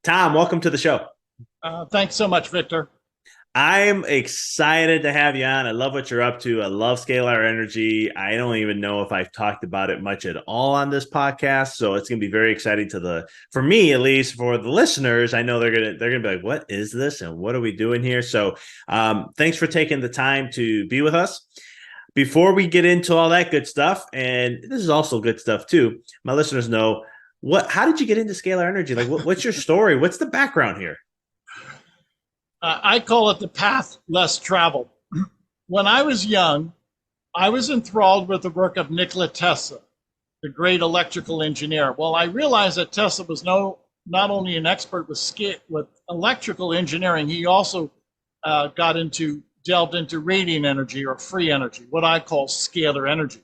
Tom, welcome to the show. Thanks so much, Victor. I'm excited to have you on. I love what you're up to. I love scalar energy. I don't even know if I've talked about it much at all on this podcast, so it's going to be very exciting for me at least. For the listeners, I know they're gonna be like, "What is this? And what are we doing here?" So, thanks for taking the time to be with us. Before we get into all that good stuff, and this is also good stuff too, my listeners know what. How did you get into scalar energy? Like, what's your story? What's the background here? I call it the path less traveled. When I was young, I was enthralled with the work of Nikola Tesla, the great electrical engineer. Well, I realized that Tesla was not only an expert with electrical engineering, he also delved into radiant energy or free energy, what I call scalar energy.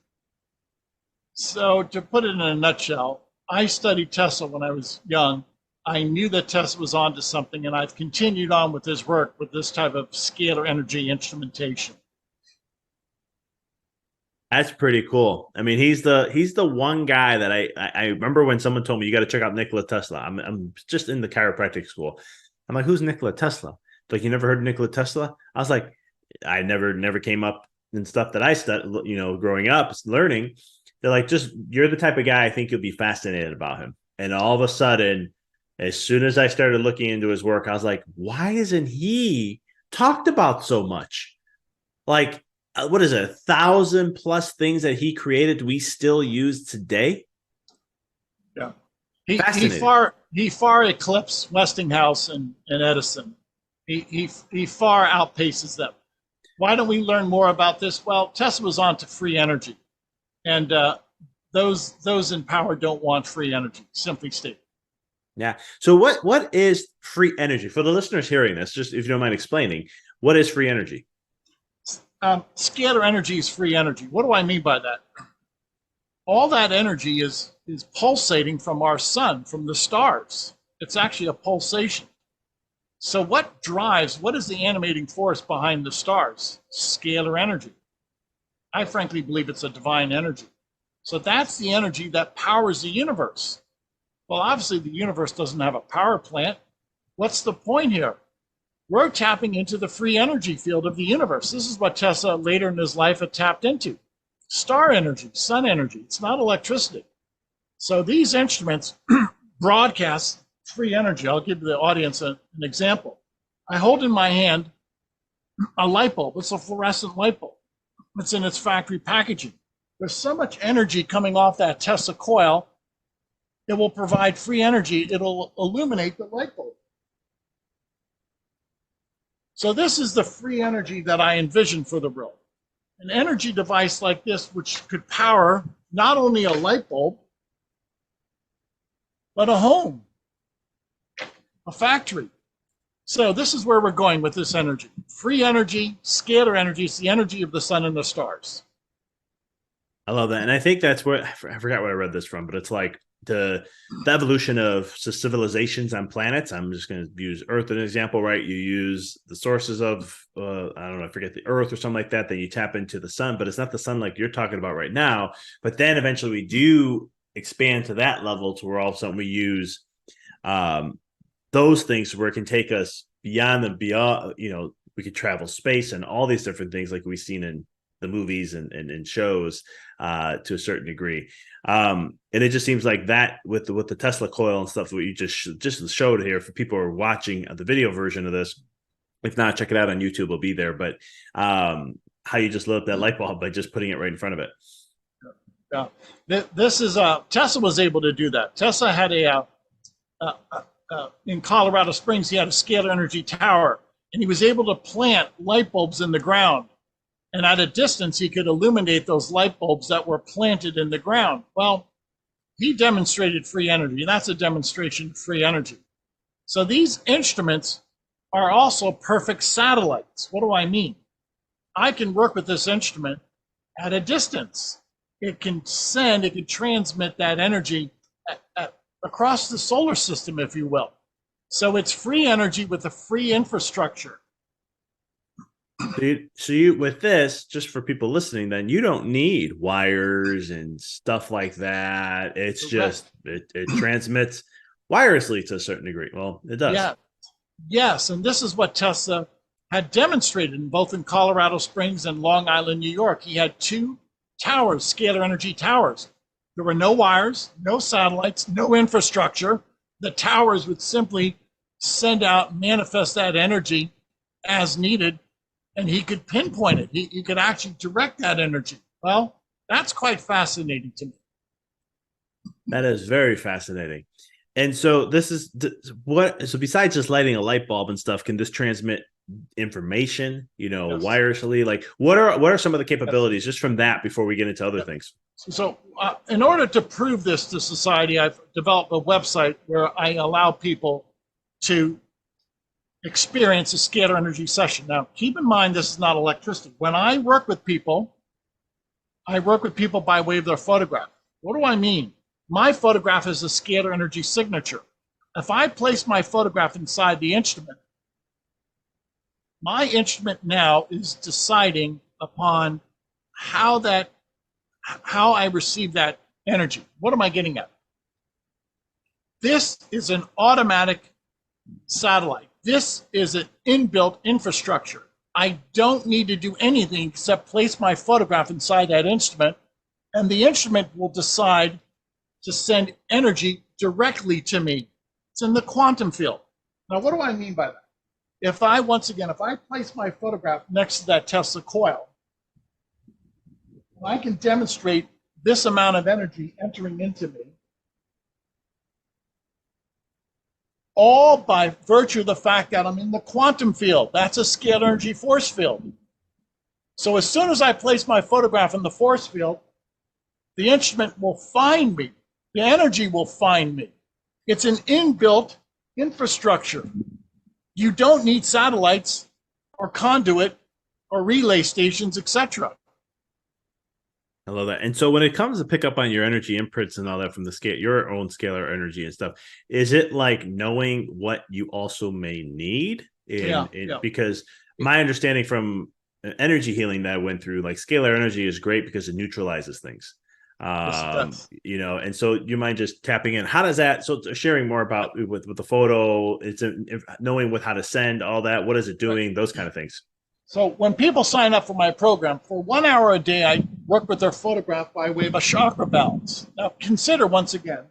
So to put it in a nutshell, I studied Tesla when I was young. I knew that Tesla was onto something, and I've continued on with his work with this type of scalar energy instrumentation. That's pretty cool. I mean, he's the one guy that I remember when someone told me you got to check out Nikola Tesla. I'm just in the chiropractic school. I'm like, who's Nikola Tesla? Like, you never heard of Nikola Tesla? I was like, I never came up in stuff that I studied, growing up learning. They're like, just you're the type of guy I think you'll be fascinated about him. And all of a sudden, as soon as I started looking into his work, I was like, why isn't he talked about so much? Like, what is it, 1,000 plus things that he created we still use today? Yeah, he Fascinating. far eclipsed Westinghouse and Edison. He far outpaces them. Why don't we learn more about this? Well, Tesla was on to free energy, and those in power don't want free energy. Simply stated. Yeah. So what is free energy for the listeners hearing this? Just if you don't mind explaining, what is free energy? Scalar energy is free energy. What do I mean by that? All that energy is pulsating from our sun, from the stars. It's actually a pulsation. So what is the animating force behind the stars? Scalar energy. I frankly believe it's a divine energy. So that's the energy that powers the universe. Well, obviously the universe doesn't have a power plant. What's the point here? We're tapping into the free energy field of the universe. This is what Tesla later in his life had tapped into. Star energy, sun energy. It's not electricity. So these instruments broadcast free energy. I'll give the audience an example. I hold in my hand a light bulb. It's a fluorescent light bulb. It's in its factory packaging. There's so much energy coming off that Tesla coil, it will provide free energy. It'll illuminate the light bulb. So this is the free energy that I envision for the world. An energy device like this, which could power not only a light bulb, but a home, a factory. So this is where we're going with this energy. Free energy, scalar energy, is the energy of the sun and the stars. I love that. And I think that's where I forgot where I read this from, but it's like the evolution of civilizations on planets. I'm just going to use Earth as an example, right? You use the sources of, I don't know, I forget the Earth or something like that. Then you tap into the sun, but it's not the sun like you're talking about right now. But then eventually we do expand to that level to where all of a sudden we use um, those things where it can take us beyond and beyond. We could travel space and all these different things like we've seen in the movies and shows to a certain degree. And it just seems like that with the Tesla coil and stuff that you just showed here for people who are watching the video version of this. If not, check it out on YouTube. It'll be there. But how you just lit up that light bulb by just putting it right in front of it. Yeah, this is Tesla was able to do that. Tesla had in Colorado Springs, he had a scalar energy tower, and he was able to plant light bulbs in the ground. And at a distance, he could illuminate those light bulbs that were planted in the ground. Well, he demonstrated free energy, and that's a demonstration of free energy. So these instruments are also perfect satellites. What do I mean? I can work with this instrument at a distance. It can transmit that energy across the solar system, if you will. So it's free energy with a free infrastructure. So you with this, just for people listening, then you don't need wires and stuff like that. It's Correct. just it transmits wirelessly to a certain degree. Well, it does. Yeah. Yes. And this is what Tesla had demonstrated both in Colorado Springs and Long Island, New York. He had two towers, scalar energy towers. There were no wires, no satellites, no infrastructure. The towers would simply send out, manifest that energy as needed, and he could pinpoint it. He could actually direct that energy. Well, that's quite fascinating to me. That is very fascinating. And so this is what, so besides just lighting a light bulb and stuff, can this transmit information, Yes. wirelessly? Like what are some of the Yes. capabilities just from that before we get into other Yes. things? So, in order to prove this to society, I've developed a website where I allow people to experience a scalar energy session. Now, keep in mind, this is not electricity. When I work with people by way of their photograph. What do I mean? My photograph is a scalar energy signature. If I place my photograph inside the instrument, my instrument now is deciding upon how that how I receive that energy. What am I getting at? This is an automatic satellite. This is an inbuilt infrastructure. I don't need to do anything except place my photograph inside that instrument, and the instrument will decide to send energy directly to me. It's in the quantum field. Now, what do I mean by that? If I place my photograph next to that Tesla coil, I can demonstrate this amount of energy entering into me, all by virtue of the fact that I'm in the quantum field. That's a scalar energy force field. So as soon as I place my photograph in the force field, the instrument will find me. The energy will find me. It's an inbuilt infrastructure. You don't need satellites or conduit or relay stations, etc. I love that. And so when it comes to pick up on your energy imprints and all that from the scale, your own scalar energy and stuff, is it like knowing what you also may need Yeah, in yeah. because my understanding from energy healing that I went through, like scalar energy is great because it neutralizes things. Yes, it does. And so you mind just tapping in, how does that, so sharing more about with the photo, it's knowing with how to send all that, what is it Right. doing, those kind of things. So when people sign up for my program, for 1 hour a day, I work with their photograph by way of a chakra balance. Now, consider once again,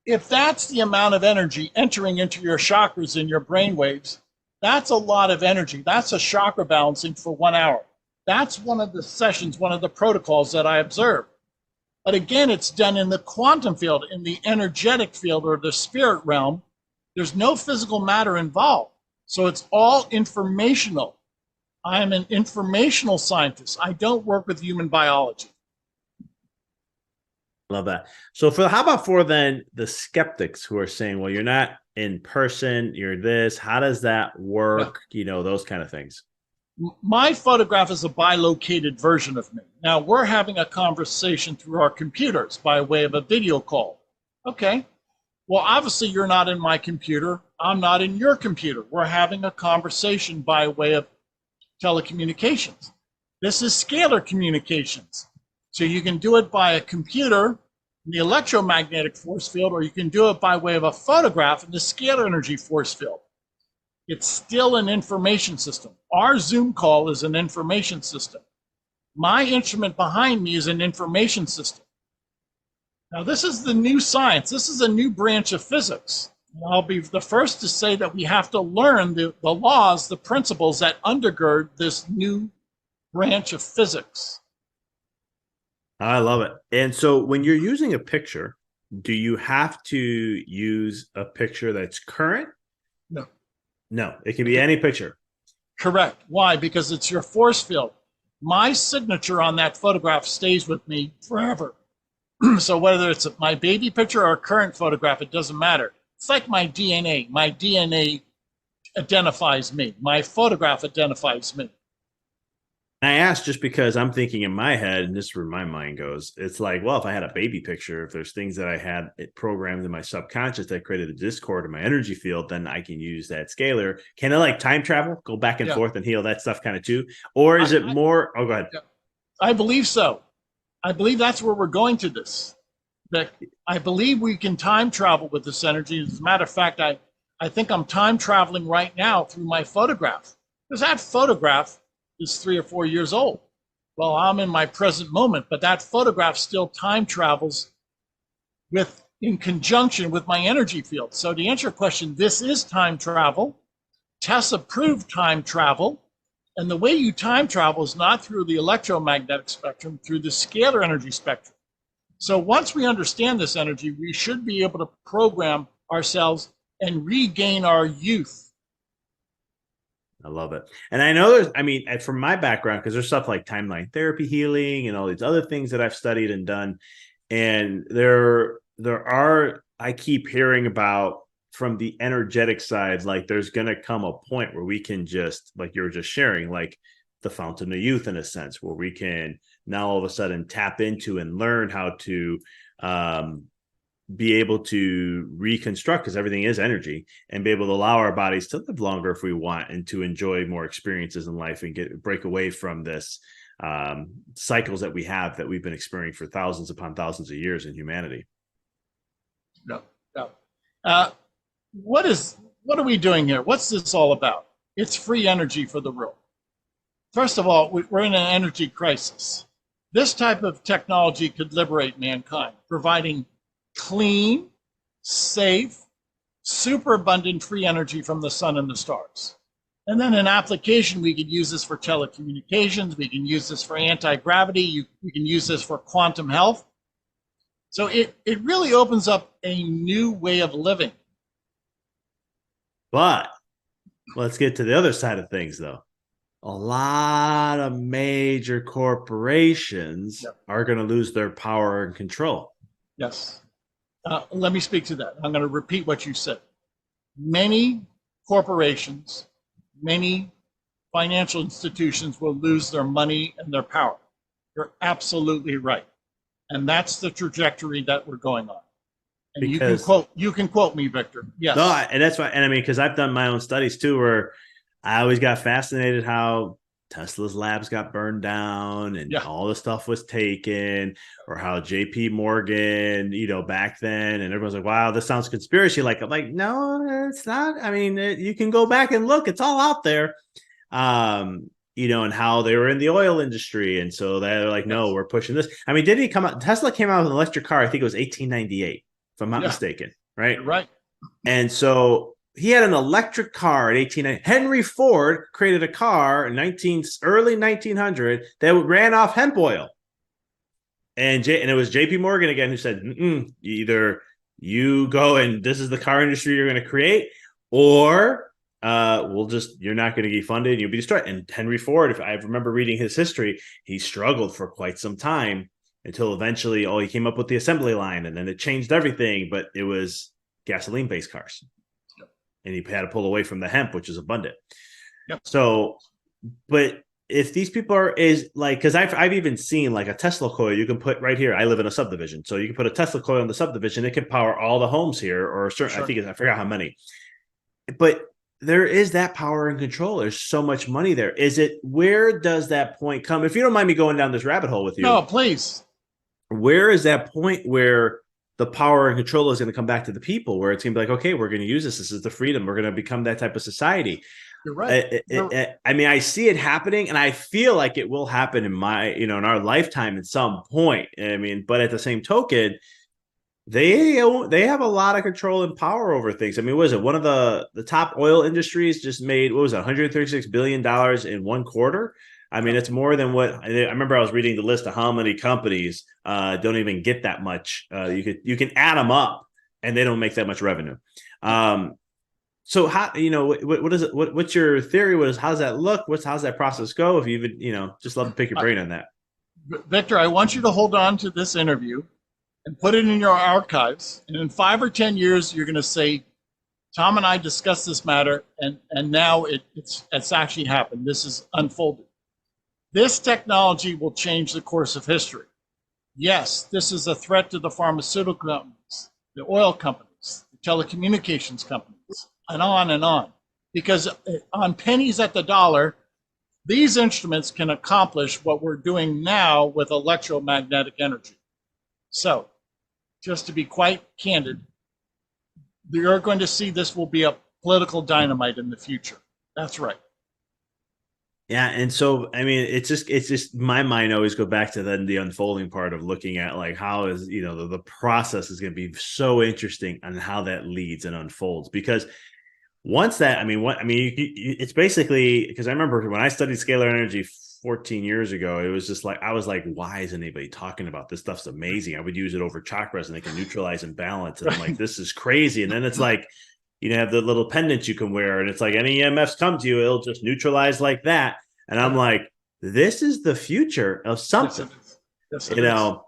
if that's the amount of energy entering into your chakras in your brain waves, that's a lot of energy. That's a chakra balancing for 1 hour. That's one of the sessions, one of the protocols that I observe. But again, it's done in the quantum field, in the energetic field or the spirit realm. There's no physical matter involved. So it's all informational. I'm an informational scientist. I don't work with human biology. Love that. So how about for then the skeptics who are saying, well, you're not in person, you're this, how does that Yeah. work? Those kind of things. My photograph is a bilocated version of me. Now we're having a conversation through our computers by way of a video call. Okay. Well, obviously you're not in my computer. I'm not in your computer. We're having a conversation by way of telecommunications. This is scalar communications. So you can do it by a computer in the electromagnetic force field, or you can do it by way of a photograph in the scalar energy force field. It's still an information system. Our Zoom call is an information system. My instrument behind me is an information system. Now, this is the new science. This is a new branch of physics. I'll be the first to say that we have to learn the laws, the principles that undergird this new branch of physics. I love it. And so when you're using a picture, do you have to use a picture that's current? No. No, it can be any picture. Correct. Why? Because it's your force field. My signature on that photograph stays with me forever. So whether it's my baby picture or a current photograph, it doesn't matter. It's like my DNA. My DNA identifies me. My photograph identifies me. I asked just because I'm thinking in my head, and this is where my mind goes. It's like, well, if I had a baby picture, if there's things that I had it programmed in my subconscious that created a discord in my energy field, then I can use that scalar. Can I like time travel, go back and forth and heal that stuff kind of too? Or is it more? Oh, go ahead. I believe so. I believe that's where we're going to this. Vic, I believe we can time travel with this energy. As a matter of fact, I think I'm time traveling right now through my photograph, because that photograph is 3 or 4 years old. Well, I'm in my present moment, but that photograph still time travels with in conjunction with my energy field. So to answer your question, this is time travel. Tesla proved time travel. And the way you time travel is not through the electromagnetic spectrum, through the scalar energy spectrum. So once we understand this energy, we should be able to program ourselves and regain our youth. I love it. And I know I mean, from my background, because there's stuff like timeline therapy healing and all these other things that I've studied and done. And I keep hearing about from the energetic side, like there's going to come a point where we can just, like you were just sharing, like the fountain of youth in a sense, where we can now all of a sudden tap into and learn how to be able to reconstruct, because everything is energy, and be able to allow our bodies to live longer if we want, and to enjoy more experiences in life and break away from this cycles that we've been experiencing for thousands upon thousands of years in humanity. No, no. What are we doing here? What's this all about? It's free energy for the room. First of all, we're in an energy crisis. This type of technology could liberate mankind, providing clean, safe, superabundant free energy from the sun and the stars. And then in application, we could use this for telecommunications. We can use this for anti-gravity. We can use this for quantum health. So it really opens up a new way of living. But let's get to the other side of things, though. A lot of major corporations are going to lose their power and control. Yes. Let me speak to that. I'm going to repeat what you said. Many corporations, many financial institutions will lose their money and their power. You're absolutely right. And that's the trajectory that we're going on. And because, you can quote me, Victor. Yes. No, and that's why, and I mean, because I've done my own studies too, where I always got fascinated how Tesla's labs got burned down and all the stuff was taken, or how JP Morgan, back then, and everyone's like, wow, this sounds conspiracy. I'm like, no, it's not. I mean, you can go back and look, it's all out there. And how they were in the oil industry. And so they're like, no, we're pushing this. I mean, Tesla came out with an electric car, I think it was 1898, if I'm not mistaken. Right. You're right. And so he had an electric car in 1890. Henry Ford created a car in early 1900 that ran off hemp oil. And it was JP Morgan again who said, either you go and this is the car industry you're going to create, or you're not going to get funded, you'll be destroyed. And Henry Ford, if I remember reading his history, he struggled for quite some time until eventually, he came up with the assembly line, and then it changed everything, but it was gasoline-based cars. Yep. And he had to pull away from the hemp, which is abundant. Yep. So, but if these people because I've even seen like a Tesla coil you can put right here. I live in a subdivision, so you can put a Tesla coil in the subdivision. It can power all the homes here, or certain, sure. I forgot how many. But there is that power and control. There's so much money there. Where does that point come? If you don't mind me going down this rabbit hole with you. No, please. Where is that point where the power and control is going to come back to the people, where it's going to be like, okay, we're going to use this. This is the freedom. We're going to become that type of society. You're right. I mean, I see it happening, and I feel like it will happen in our lifetime at some point. I mean, but at the same token, they have a lot of control and power over things. I mean, what is it? One of the top oil industries just made, what was it, $136 billion in one quarter? I mean, it's more than what I remember. I was reading the list of how many companies don't even get that much. You can add them up, and they don't make that much revenue. So how, what is it? What's your theory? How does that look? How's that process go? If you even, just love to pick your brain on that. Victor, I want you to hold on to this interview and put it in your archives. And in 5 or 10 years, you're going to say, Tom and I discussed this matter, and now it's actually happened. This is unfolded. This technology will change the course of history. Yes, this is a threat to the pharmaceutical companies, the oil companies, the telecommunications companies, and on. Because on pennies at the dollar, these instruments can accomplish what we're doing now with electromagnetic energy. So just to be quite candid, you're going to see this will be a political dynamite in the future. That's right. Yeah, and so I mean, it's just my mind always go back to then the unfolding part of looking at like how is the process is going to be so interesting on how that leads and unfolds because once that it's basically because I remember when I studied scalar energy 14 years ago, it was just like I was like, why isn't anybody talking about this stuff's amazing? I would use it over chakras and they can neutralize and balance, and I'm like, this is crazy. And then it's like have the little pendants you can wear, and it's like any EMFs come to you, it'll just neutralize like that. And I'm like, this is the future of something, Yes, you know.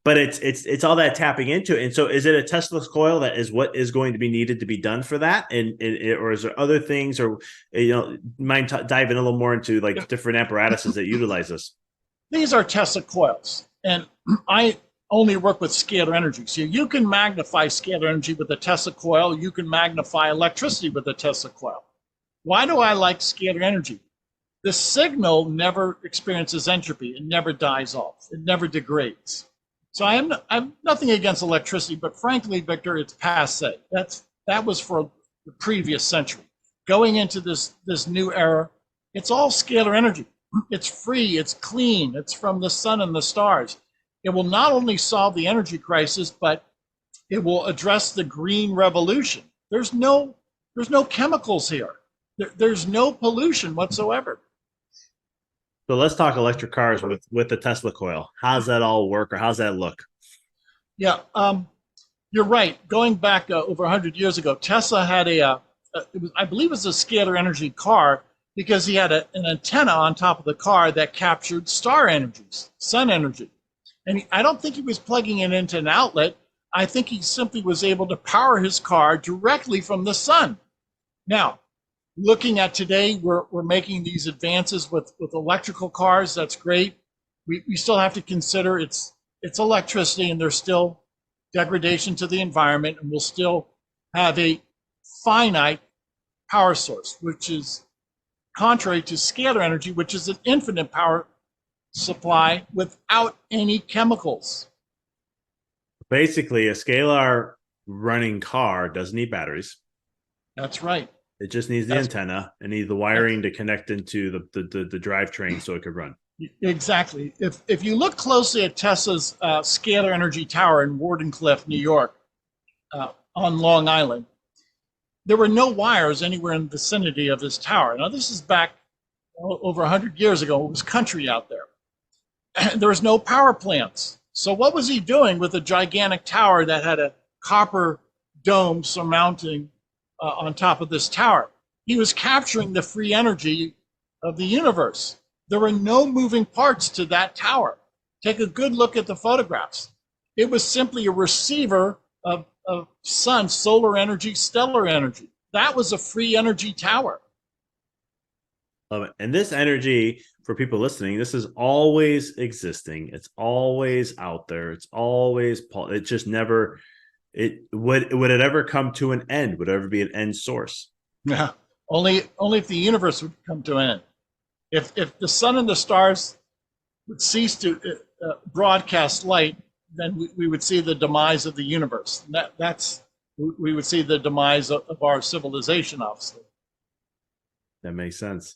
But it's all that tapping into it. And so, is it a Tesla's coil that is what is going to be needed to be done for that, or is there other things, or mind diving a little more into like different apparatuses that utilize this? These are Tesla coils, and I only work with scalar energy. So you can magnify scalar energy with a Tesla coil. You can magnify electricity with a Tesla coil. Why do I like scalar energy? The signal never experiences entropy. It never dies off. It never degrades. So I'm nothing against electricity, but frankly, Victor, it's passé. That was for the previous century. Going into this new era, it's all scalar energy. It's free, it's clean, it's from the sun and the stars. It will not only solve the energy crisis, but it will address the green revolution. There's no chemicals here. There's no pollution whatsoever. So let's talk electric cars with the Tesla coil. How's that all work, or how's that look? Yeah, you're right. Going back over 100 years ago, Tesla had I believe it was a scalar energy car because he had an antenna on top of the car that captured star energies, sun energy. And I don't think he was plugging it into an outlet. I think he simply was able to power his car directly from the sun. Now, looking at today, we're making these advances with electrical cars. That's great. We still have to consider it's electricity, and there's still degradation to the environment, and we'll still have a finite power source, which is contrary to scalar energy, which is an infinite power supply without any chemicals. Basically, a scalar running car doesn't need batteries. That's right. It just needs the antenna and needs the wiring to connect into the drivetrain so it could run. Exactly. If you look closely at Tesla's scalar energy tower in Wardenclyffe, New York, on Long Island, there were no wires anywhere in the vicinity of this tower. Now, this is back over 100 years ago. It was country out there. There was no power plants. So what was he doing with a gigantic tower that had a copper dome surmounting on top of this tower? He was capturing the free energy of the universe. There were no moving parts to that tower. Take a good look at the photographs. It was simply a receiver of sun, solar energy, stellar energy. That was a free energy tower. Love it. And this energy, for people listening, this is always existing. It's always out there. It's always, it just never, would it ever come to an end? Would it ever be an end source? Yeah. Only if the universe would come to an end. If the sun and the stars would cease to broadcast light, then we would see the demise of the universe. We would see the demise of our civilization, obviously. That makes sense.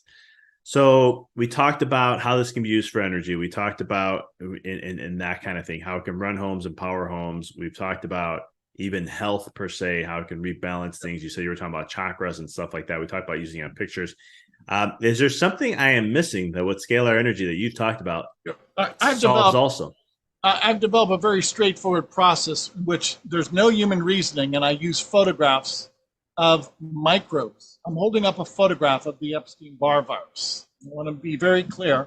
So we talked about how this can be used for energy. We talked about in that kind of thing, how it can run homes and power homes. We've talked about even health per se, how it can rebalance things. You said you were talking about chakras and stuff like that. We talked about using it on pictures. Is there something I am missing that what scalar energy that you've talked about solves also? I've developed a very straightforward process in which there's no human reasoning, and I use photographs of microbes. I'm holding up a photograph of the Epstein-Barr virus. I want to be very clear.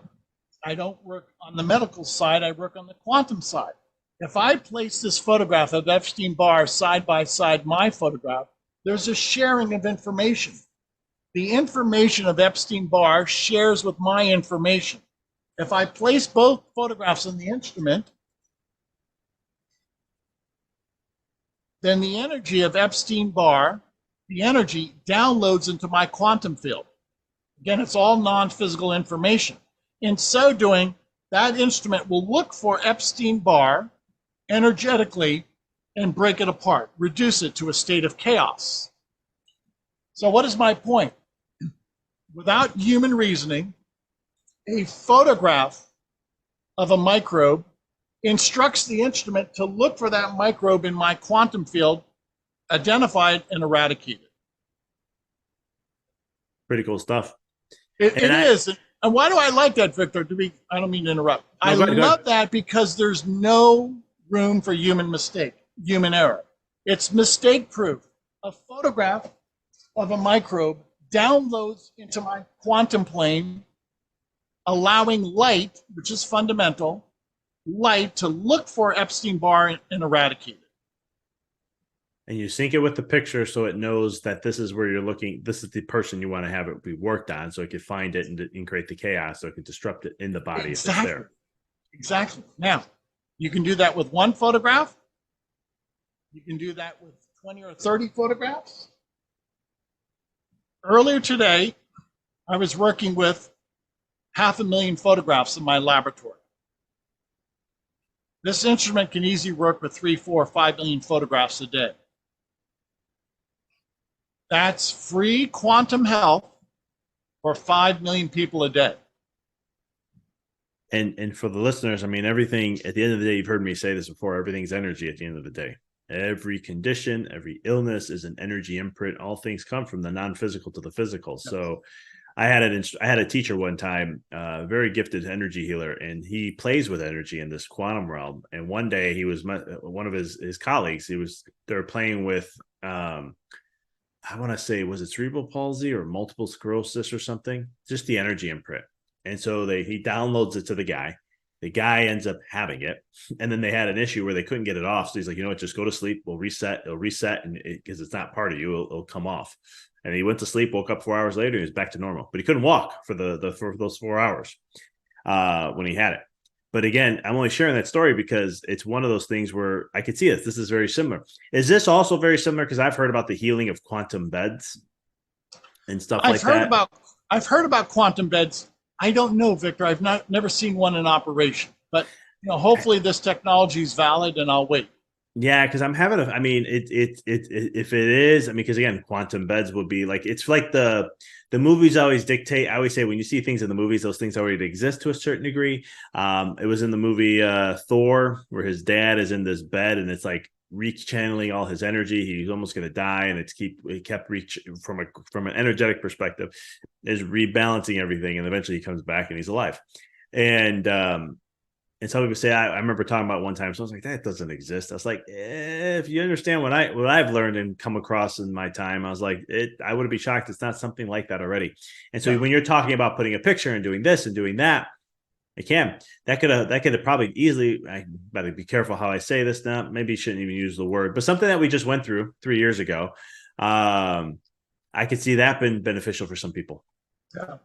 I don't work on the medical side. I work on the quantum side. If I place this photograph of Epstein-Barr side by side my photograph, there's a sharing of information. The information of Epstein-Barr shares with my information. If I place both photographs in the instrument, then the energy of Epstein-Barr, the energy downloads into my quantum field. Again, it's all non-physical information. In so doing, that instrument will look for Epstein-Barr energetically and break it apart, reduce it to a state of chaos. So what is my point? Without human reasoning, a photograph of a microbe instructs the instrument to look for that microbe in my quantum field, identify it, and eradicate it. Pretty cool stuff. It is. And why do I like that, Victor? I don't mean to interrupt. No, I love that because there's no room for human mistake, human error. It's mistake proof. A photograph of a microbe downloads into my quantum plane, allowing light, which is fundamental, light to look for Epstein-Barr and eradicate it. And you sync it with the picture so it knows that this is where you're looking. This is the person you want to have it be worked on, so it can find it and create the chaos, so it can disrupt it in the body if it's there. Exactly. Now, you can do that with one photograph. You can do that with 20 or 30 photographs. Earlier today, I was working with 500,000 photographs in my laboratory. This instrument can easily work with 3, 4, 5 million photographs a day. That's free quantum health for 5 million people a day. And for the listeners, I mean, everything at the end of the day, you've heard me say this before, everything's energy at the end of the day. Every condition, every illness is an energy imprint. All things come from the non-physical to the physical. Yes. So I had a teacher one time, very gifted energy healer, and he plays with energy in this quantum realm. And one day he was one of his colleagues. They were playing with, I want to say, was it cerebral palsy or multiple sclerosis or something? Just the energy imprint. And so he downloads it to the guy. The guy ends up having it. And then they had an issue where they couldn't get it off. So he's like, you know what, just go to sleep. We'll reset. It'll reset. And because it's not part of you, it'll come off. And he went to sleep, woke up 4 hours later, and he was back to normal. But he couldn't walk for for those 4 hours when he had it. But again, I'm only sharing that story because it's one of those things where I could see it. This is very similar. Is this also very similar? Because I've heard about the healing of quantum beds and stuff like that. I've heard about quantum beds. I don't know, Victor. I've never seen one in operation. But hopefully this technology is valid, and I'll wait. Yeah, because I'm having if it is, because again, quantum beds would be like, it's like the movies always dictate. I always say when you see things in the movies, those things already exist to a certain degree. It was in the movie Thor, where his dad is in this bed and it's like channeling all his energy. He's almost going to die, and he kept from an energetic perspective, is rebalancing everything, and eventually he comes back and he's alive. And some people say, I remember talking about one time, so I was like, that doesn't exist. I was like, if you understand what I've learned and come across in my time, I was like, I wouldn't be shocked it's not something like that already. And so when you're talking about putting a picture and doing this and doing that, that could have probably easily, I better be careful how I say this now, maybe you shouldn't even use the word, but something that we just went through 3 years ago, I could see that been beneficial for some people. Yeah.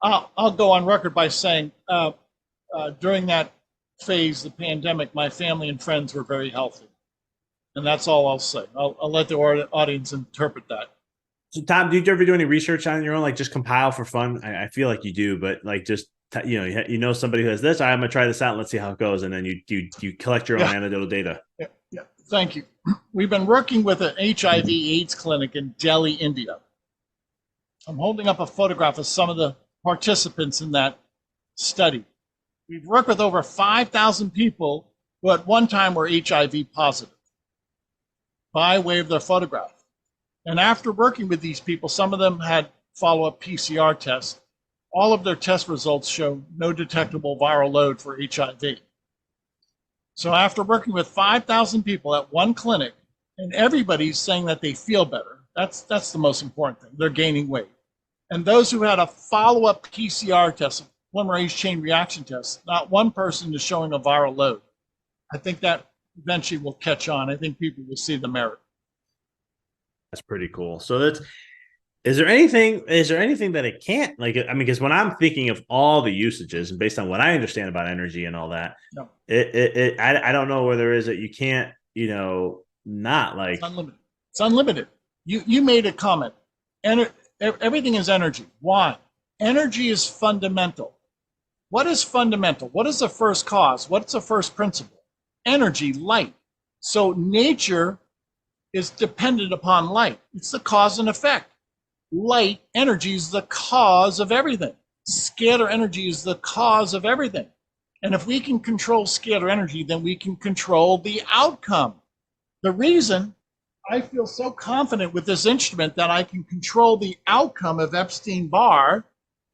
I'll go on record by saying during that phase, the pandemic, my family and friends were very healthy. And that's all I'll say. I'll let the audience interpret that. So Tom, did you ever do any research on your own, like just compile for fun? I feel like you do, but like just, somebody who has this, I'm going to try this out and let's see how it goes. And then you collect your own anecdotal data. Yeah. Thank you. We've been working with an HIV AIDS clinic in Delhi, India. I'm holding up a photograph of some of the participants in that study. We've worked with over 5,000 people who at one time were HIV positive by way of their photograph. And after working with these people, some of them had follow-up PCR tests. All of their test results show no detectable viral load for HIV. So after working with 5,000 people at one clinic, and everybody's saying that they feel better, that's the most important thing. They're gaining weight. And those who had a follow-up PCR test, polymerase chain reaction test, not one person is showing a viral load. I think that eventually will catch on. I think people will see the merit. That's pretty cool. So is there anything that it can't, because when I'm thinking of all the usages and based on what I understand about energy and all that, no. I don't know where there is that you can't, not like. It's unlimited. It's unlimited. You made a comment. Everything is energy. Why? Energy is fundamental. What is fundamental? What is the first cause? What's the first principle? Energy, light. So nature is dependent upon light. It's the cause and effect. Light energy is the cause of everything. Scalar energy is the cause of everything. And if we can control scalar energy, then we can control the outcome. The reason I feel so confident with this instrument that I can control the outcome of Epstein-Barr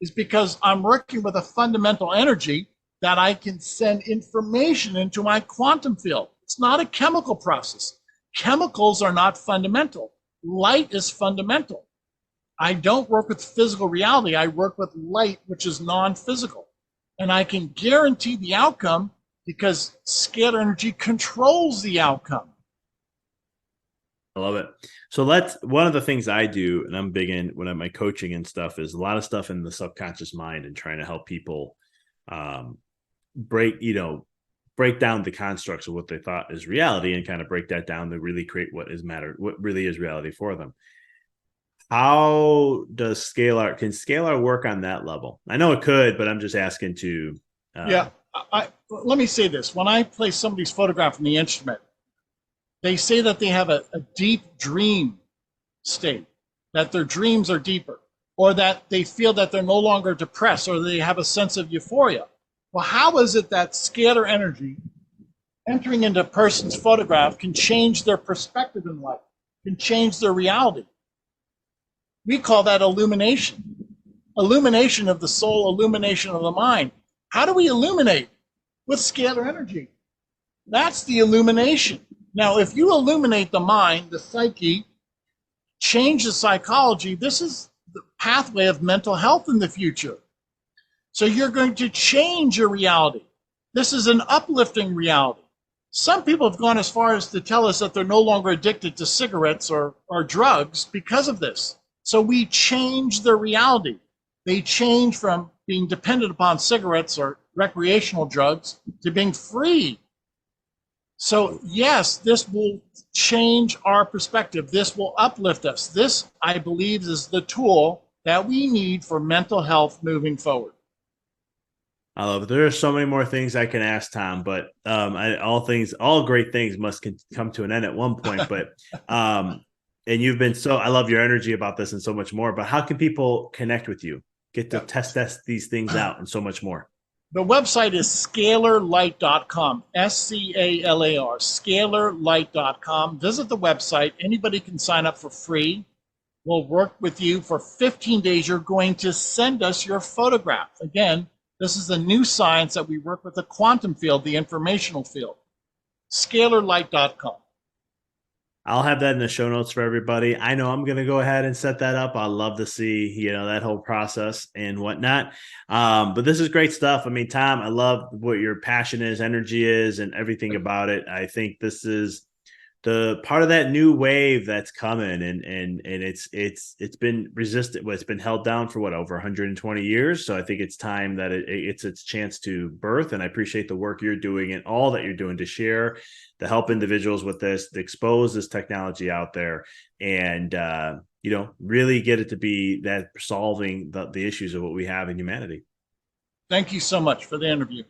is because I'm working with a fundamental energy that I can send information into my quantum field. It's not a chemical process. Chemicals are not fundamental. Light is fundamental. I don't work with physical reality. I work with light, which is non-physical. And I can guarantee the outcome because scalar energy controls the outcome. I love it. So one of the things I do, and I'm big in when I'm my coaching and stuff, is a lot of stuff in the subconscious mind and trying to help people break down the constructs of what they thought is reality and kind of break that down to really create what really is reality for them. How does can Scalar work on that level? I know it could, but I'm just asking to. Yeah, let me say this. When I play somebody's photograph in the instrument, they say that they have a deep dream state, that their dreams are deeper, or that they feel that they're no longer depressed, or they have a sense of euphoria. Well, how is it that scalar energy entering into a person's photograph can change their perspective in life, can change their reality? We call that illumination. Illumination of the soul, illumination of the mind. How do we illuminate? With scalar energy. That's the illumination. Now, if you illuminate the mind, the psyche, change the psychology, this is the pathway of mental health in the future. So you're going to change your reality. This is an uplifting reality. Some people have gone as far as to tell us that they're no longer addicted to cigarettes or drugs because of this. So we change their reality. They change from being dependent upon cigarettes or recreational drugs to being free. So yes, this will change our perspective. This will uplift us. This, I believe, is the tool that we need for mental health moving forward. I love it. There are so many more things I can ask Tom, but all great things must come to an end at one point. But and you've been I love your energy about this and so much more. But how can people connect with you, get to test these things out, and so much more? The website is scalarlight.com, SCALAR, scalarlight.com. Visit the website. Anybody can sign up for free. We'll work with you for 15 days. You're going to send us your photograph. Again, this is a new science that we work with the quantum field, the informational field. Scalarlight.com. I'll have that in the show notes for everybody. I know I'm going to go ahead and set that up. I'd love to see, that whole process and whatnot. But this is great stuff. I mean, Tom, I love what your passion is, energy is, and everything about it. I think this is the part of that new wave that's coming, and it's been resisted. Well, it's been held down for over 120 years. So I think it's time that it's its chance to birth. And I appreciate the work you're doing and all that you're doing to share, to help individuals with this, to expose this technology out there, and really get it to be that solving the issues of what we have in humanity. Thank you so much for the interview.